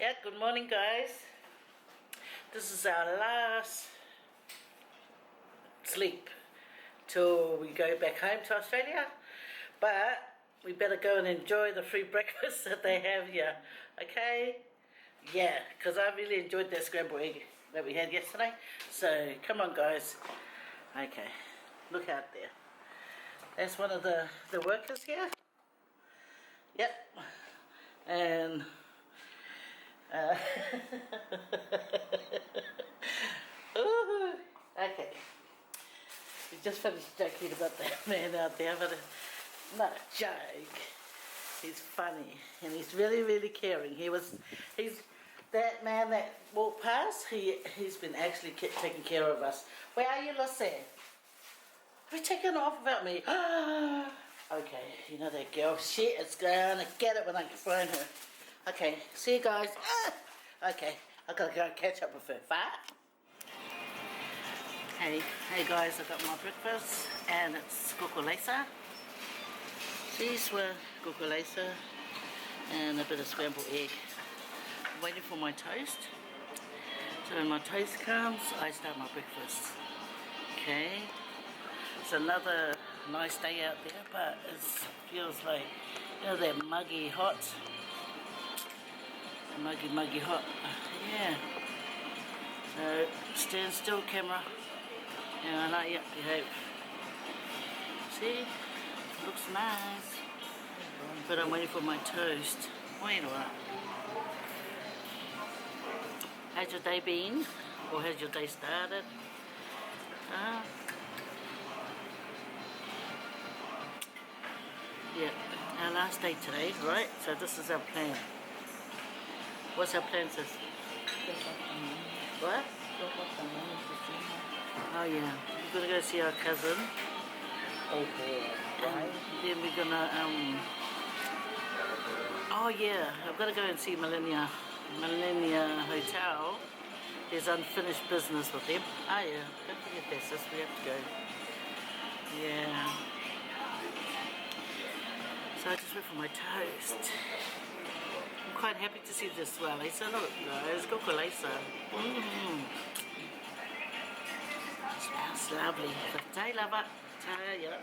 Yeah, good morning, guys. This is our last sleep till we go back home to Australia. But we better go and enjoy the free breakfast that they have here. Okay? Yeah, because I really enjoyed that scrambled egg that we had yesterday. So, come on, guys. Okay, look out there. That's one of the workers here. Yep. And ooh, okay. We just finished joking about that man out there, but it's not a joke. He's funny and he's really, really caring. He's that man that walked past. He's been actually taking care of us. Where are you, Lucy? We're taking off about me. Okay, you know that girl. Shit, it's gonna get it when I find her. Okay, see you guys. Okay, I gotta go catch up with her. Bye. Hey guys, I got my breakfast and it's Koko Alaisa. These were Koko Alaisa and a bit of scrambled egg. I'm waiting for my toast. So when my toast comes, I start my breakfast. Okay. It's another nice day out there, but it feels like, you know, that muggy hot. Muggy hot. Yeah. So stand still, camera. And I like it, behave. See? Looks nice. But I'm waiting for my toast. Wait a while. How's your day been? Or has your day started? Yeah, our last day today, right? So this is our plan. What's our plan, sis? What? Oh yeah, we're gonna go see our cousin. And then we're gonna oh yeah, I've gotta go and see Millennia Hotel. There's unfinished business with them. Oh yeah, don't forget that, sis, we have to go. Yeah. So I just went for my toast. I'm quite happy to see this Alaisa. Look guys, Koko Alaisa. Smells lovely. Tay lava. Tay, yeah.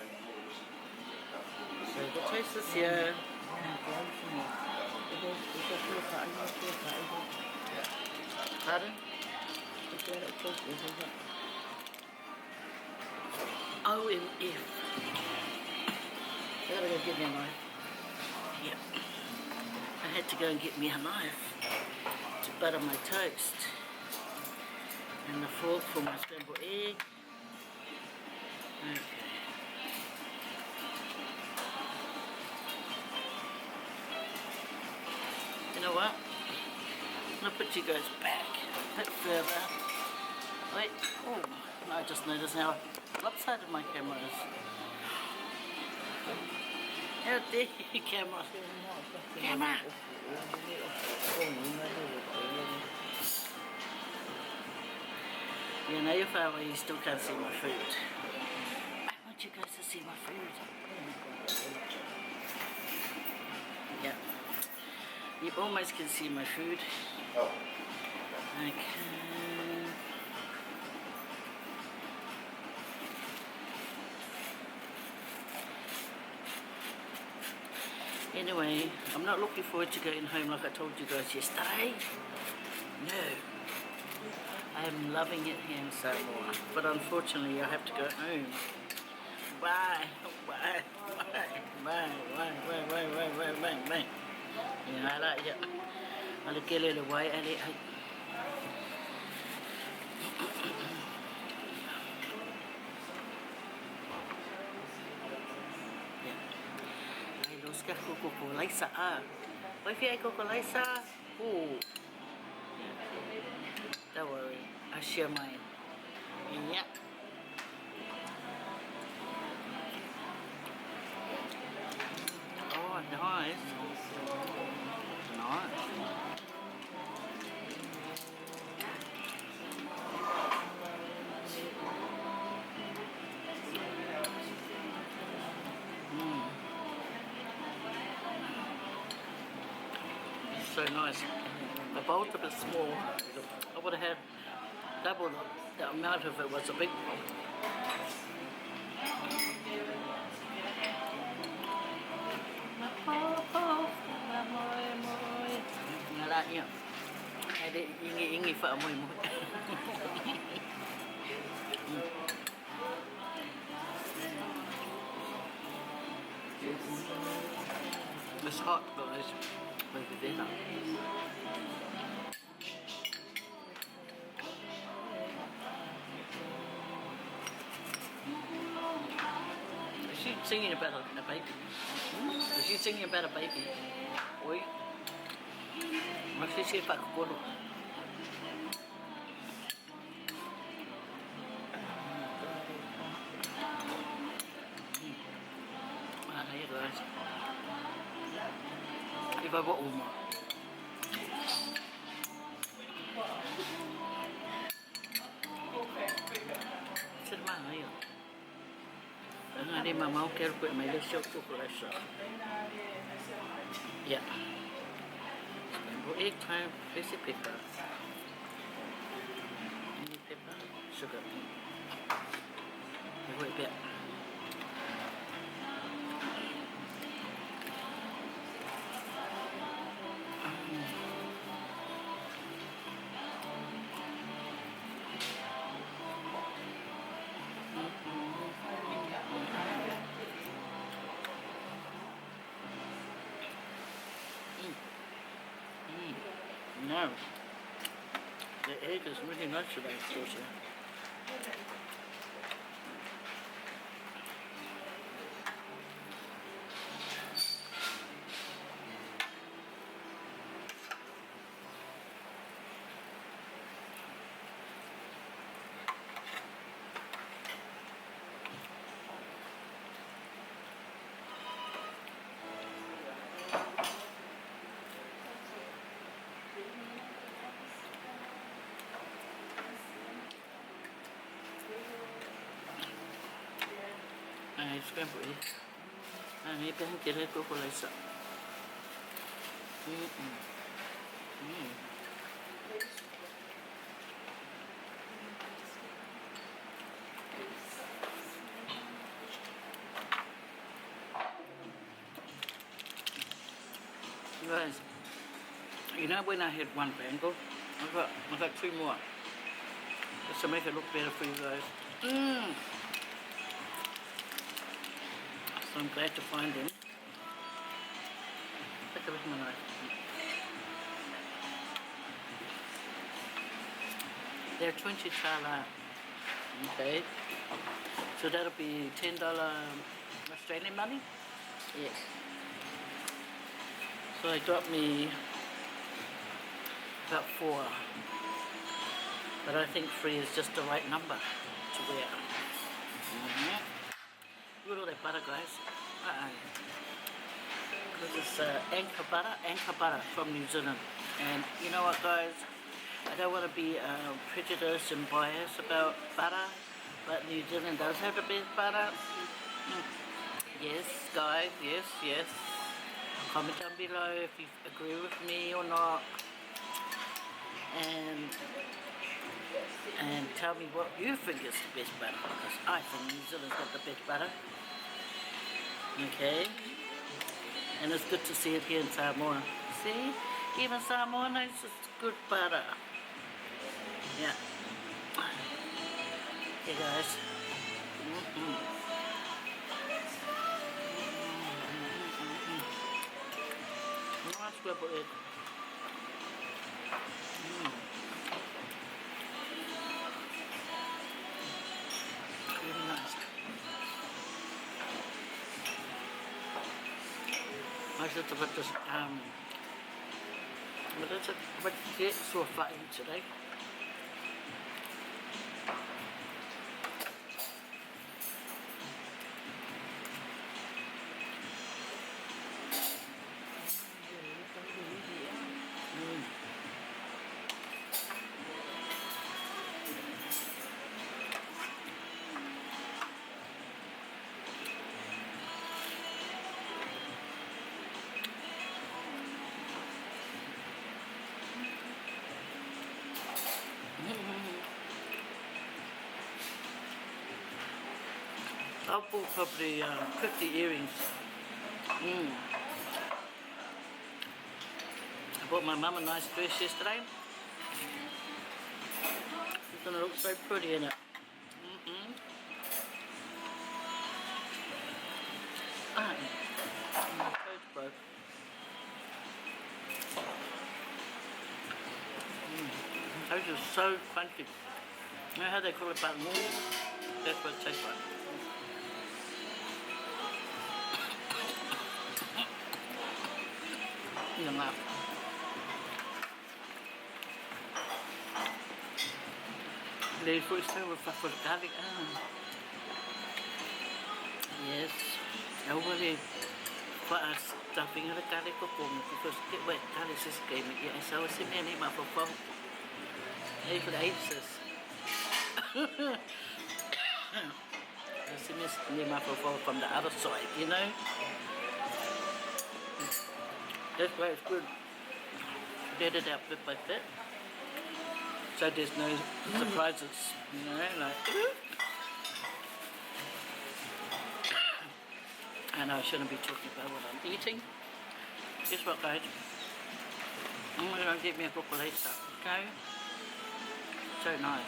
So the toast is here. Pardon? OMF. I gotta go get me a knife. Yep. I had to go and get me a knife to butter my toast. And the fork for my scrambled egg. Okay. You know what? I'm gonna put you guys back a bit further. Wait. Oh, I just noticed how lopsided my camera is. How dare you, camera? Camera! You know, if I were, you still can't see my food. I want you guys to see my food. Yeah. You almost can see my food. Okay. Anyway, I'm not looking forward to going home like I told you guys yesterday. No. I am loving it here in Samoa, but unfortunately I have to go home. Why? Yeah, I like it. I like a little white. I like Let's get Koko Alaisa. What if you like Koko Alaisa? Ooh. Don't worry, I share mine. Yep. Oh, nice. Nice. So so nice. The bowl's a bit small. I would have had double the amount if it was a big one. Ngalanya. Ada ingi fa moi moi. It's hot, guys. Maybe dinner. Is she singing about a baby? Is she singing about a baby? Oi. Masih siapa Koko? Hey guys. If I bought uma. Sir mana ya? Ada mama quero comer mais deixa eu procurar só. Yeah. Egg time, spicy pepper. Any pepper, sugar. Wait a bit. No, the egg is really nice today, Tofa. Scrambled eggs. And maybe I can get it over Alaisa. Guys, you know when I had one bangle, I got two more. Just to make it look better for you guys. So I'm glad to find them. Look at my knife. They're 20 chala. Okay. So that'll be $10 Australian money? Yes. So they got me about 4. But I think 3 is just the right number to wear. Look at all that butter, guys. Because it's anchor butter from New Zealand. And you know what, guys? I don't want to be prejudiced and biased about butter, but New Zealand does have the best butter. Yes, guys, yes. Comment down below if you agree with me or not. And tell me what you think is the best butter, because I think New Zealand's got the best butter. Okay, and it's good to see it here in Samoa. See, even Samoa knows it's good butter. Yeah. Hey guys. Nice scrambled egg. Really nice. I should have put this, what is it? What did you get? Soifua today. I bought probably 50 earrings. I bought my mum a nice dress yesterday. She's gonna look so pretty in it. My toes broke. Those are so crunchy. You know how they call it button wool? That's what it tastes like. These fruits are for garlic. Yes. I really put a stuffing of the garlic because get wet garlic is game. Yeah, so I was sitting there for fun. Hey, for the ages. I was sitting there for from the other side, you know. That's why it's good. Get it out bit by bit. So there's no surprises, you know, like. And I shouldn't be talking about what I'm eating. Guess what, guys? I'm going to get me a Koko Alaisa, okay? So nice.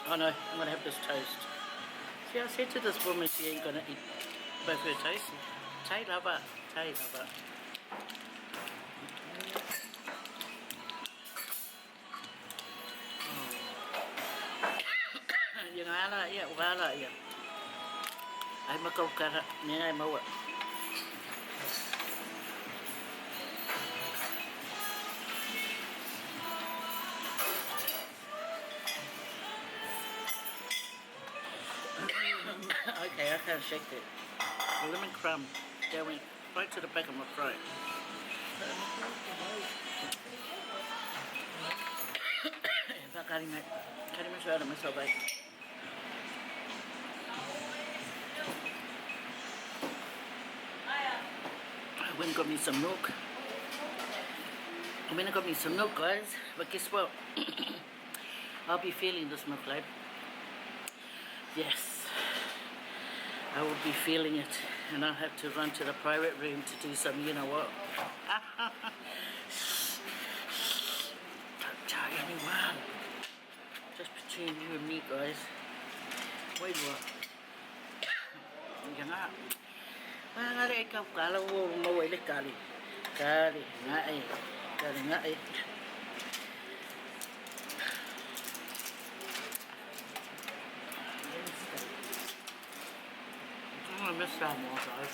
Oh no, I'm going to have this toast. See, I said to this woman she ain't going to eat both her toast. Tay lover, tay lover. Yang ala ya, wala ya. Ay makaw kara, niya ay mawa. Okay, I can't shake it. The lemon crumb going right to the back of my throat. Kari suara myself back. I went and got me some milk. I went and got me some milk, guys. But guess what? I'll be feeling this milk, like. Yes. I will be feeling it. And I'll have to run to the private room to do some, you know what? Don't tell anyone. Just between you and me, guys. Wait what? Yan nga. Nga rin ikaw, kala mo mawali kali. Kali nga eh. Kali nga eh. I miss Samoa, guys.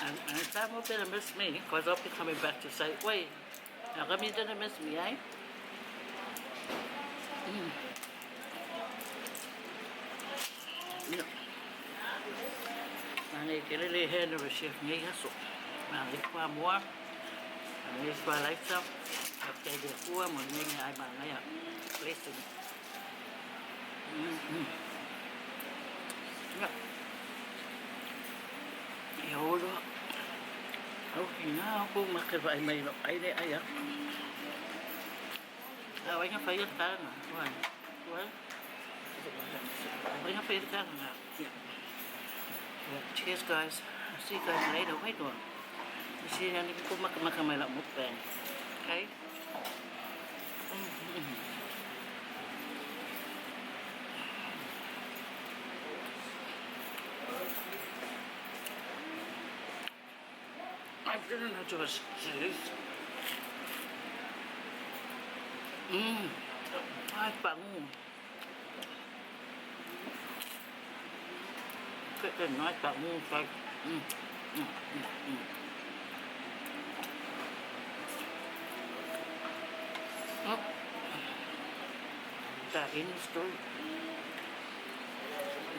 And Samoa better miss me, because I'll be coming back to say, wait, how come you didn't miss me, eh? Này cái này hên rồi chef nhảy hết sụp, mà lấy qua mua, lấy qua lấy xong, gặp chạy được qua một ngày ai mà ngay à, lấy xong, hiểu đó, đâu thì nào cũng mặc cái vậy mày nó ấy đấy ai à, anh phải biết cái nào, vậy, anh phải biết cái nào. Well, cheers, guys. I'll see you guys later. Wait one. You see, I need to makan my mukbang. Okay? I didn't know to was cheese. Ai bằng. Cái nói bạn mua phải ta in the story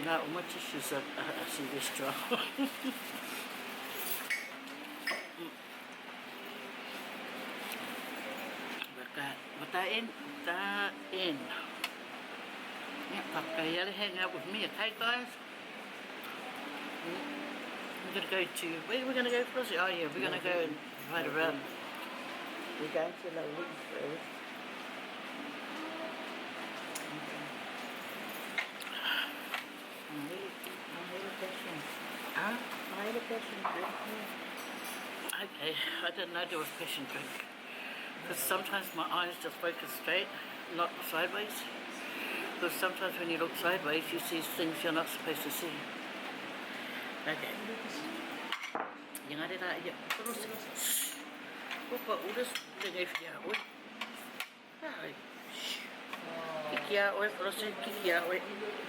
now much she said I see this straw but ta in yeah, okay, you hang out with me, okay, guys? We're going to go to, where are we going to go first? Oh yeah, we're going to go and ride around. We're going to the Vids first. Huh? I had a passion drink. Okay, I didn't know there was passion drink. Because sometimes my eyes just focus straight, not sideways. Because sometimes when you look sideways, you see things you're not supposed to see. Okay. Yang ada tak? Ya, terus. Apa udah dengan dia, oi. Hai. Kiki ya, oi, terus kiki ya, oi.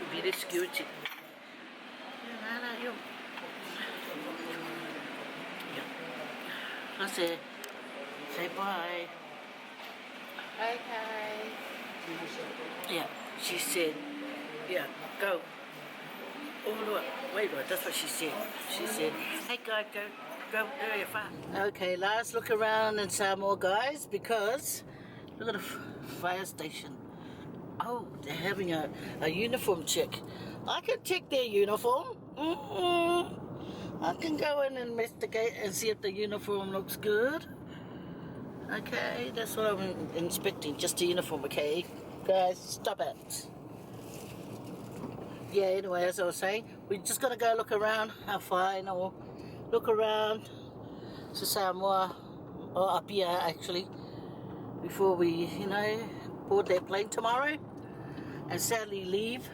Video security. Yang ada, yuk. Ya. Terus say bye. Okay. Yeah, she said, yeah, go. Oh, look, wait, that's what she said. She said, hey, guys, go area far. Okay, last look around in Samoa, guys, because look at the fire station. Oh, they're having a uniform check. I can check their uniform. I can go and investigate and see if the uniform looks good. Okay, that's what I'm inspecting, just the uniform, okay? Guys, stop it. Yeah, anyway, as I was saying, we just got to go look around our fine or look around to Samoa, or up here actually, before we, you know, board their plane tomorrow and sadly leave.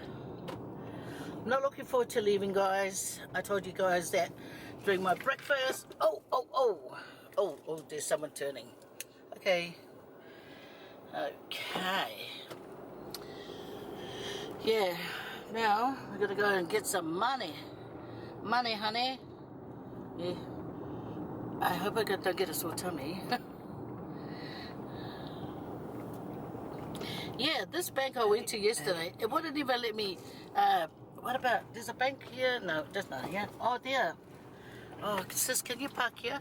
I'm not looking forward to leaving, guys. I told you guys that during my breakfast. Oh, there's someone turning. Okay. Yeah, now we're gonna go and get some money. Money, honey. Yeah. I hope I don't get a sore tummy. Yeah, this bank I went to yesterday, it wouldn't even let me. What about? There's a bank here? No, there's not here. Oh, there. Oh, sis, can you park here?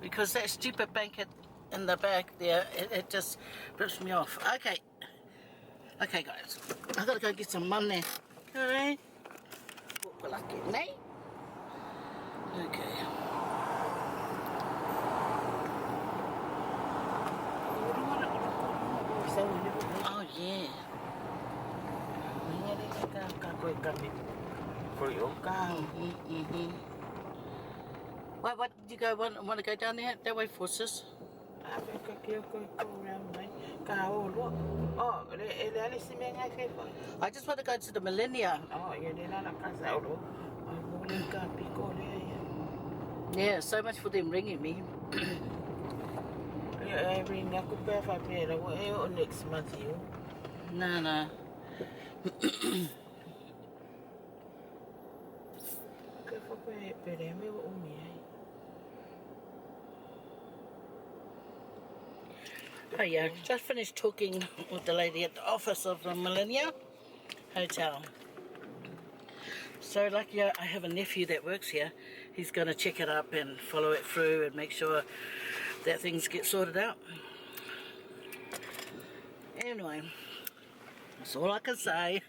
Because that stupid bank in the back there, it just rips me off. Okay, guys, I gotta go get some money. Okay. Okay. Oh yeah. What did you go want to go down there that way for, sis? I think I go around, mate. I just want to go to the Millennia. Oh, yeah, then I can't out. Yeah, so much for them ringing me. I ring. I could pay for next month, you. No. Oh yeah, just finished talking with the lady at the office of the Millennia Hotel. So lucky I have a nephew that works here. He's going to check it up and follow it through and make sure that things get sorted out. Anyway, that's all I can say.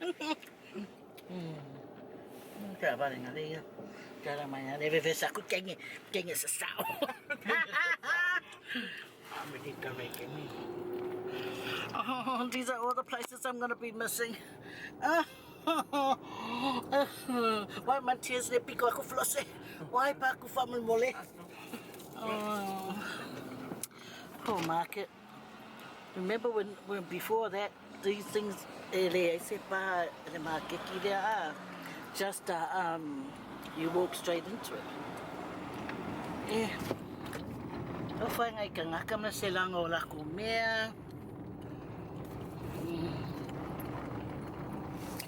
Oh, these are all the places I'm going to be missing. Why my tears ne piko aku flose? Why pa aku family mole? Oh, poor market. Remember when before that these things I said pa the market there just you walk straight into it. Yeah. Tofa ngai ka ngaka na silang o la kumea.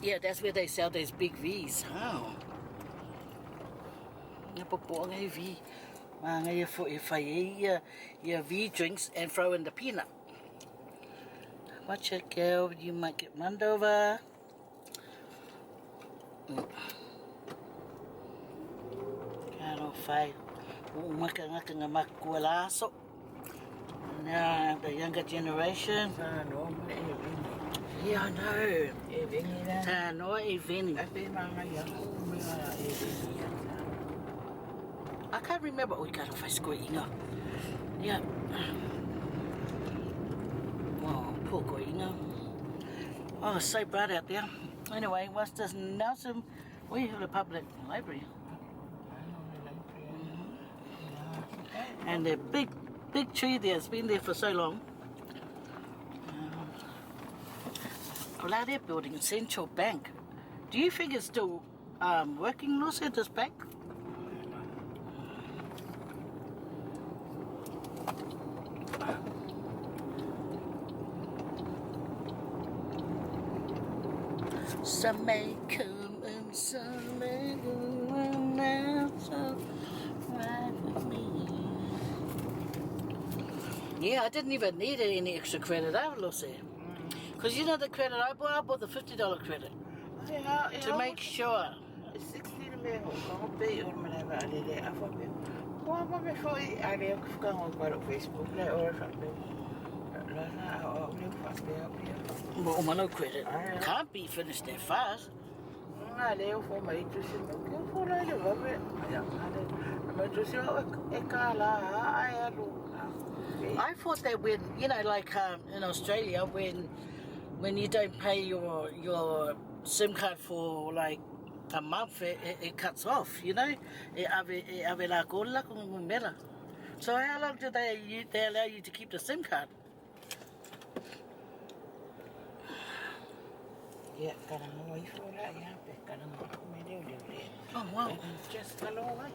Yeah, that's where they sell those big V's. How? Napopo ngai V. Ngai for Faye your V drinks and throw in the peanut. Watch it, girl. You might get runned over. Kano Faye. Maka ngaka nga makualaso. Now the younger generation. Yeah, I know. No, even. I can't remember. We got off a squeaking. Yeah. Oh, poor Goinga. Oh, it's so bright out there. Anyway, what's this Nelson? We have a public library. And the big tree there, it's been there for so long. Well, they're building a central bank. Do you think it's still working, Lucy, this bank? Some may come and some may go, and that's all right with me. Yeah, I didn't even need any extra credit, Lucy. Because you know the credit I bought the $50 credit. To make sure. It's 16 minutes. I'll pay you whenever I did it. I forget. What about before I did Facebook? Or something. Well, no credit. Can't be finished that fast. I thought that when, you know, like in Australia, when you don't pay your SIM card for like a month, it cuts off, you know? So how long do they allow you to keep the SIM card? Oh, wow. Just a long way.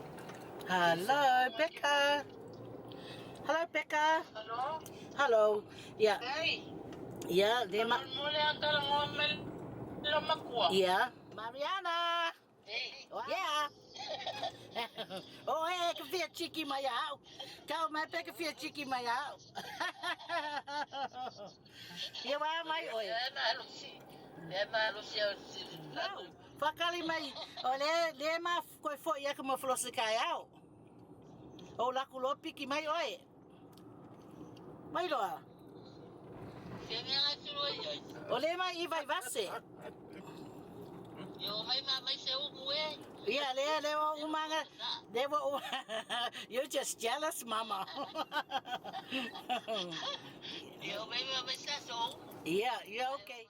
Hello, Becca. Hello, Becca. Hello? Hello. Yeah. Hey. Yeah, they Yeah. Mariana. Hey. Yeah. Oh, hey, I can feel cheeky my out. Tell me, I can feel cheeky my out. You are my oil. No. Fakali mai. O le ma koi fo ia ka maflosi kai au. O la kulo piki mai oi. Mai loa. O le mai I vai vase. Yo mai se umue. Yeah, le o umanga. They were you're just jealous, mama. Yo mai se so. Yeah, you're okay.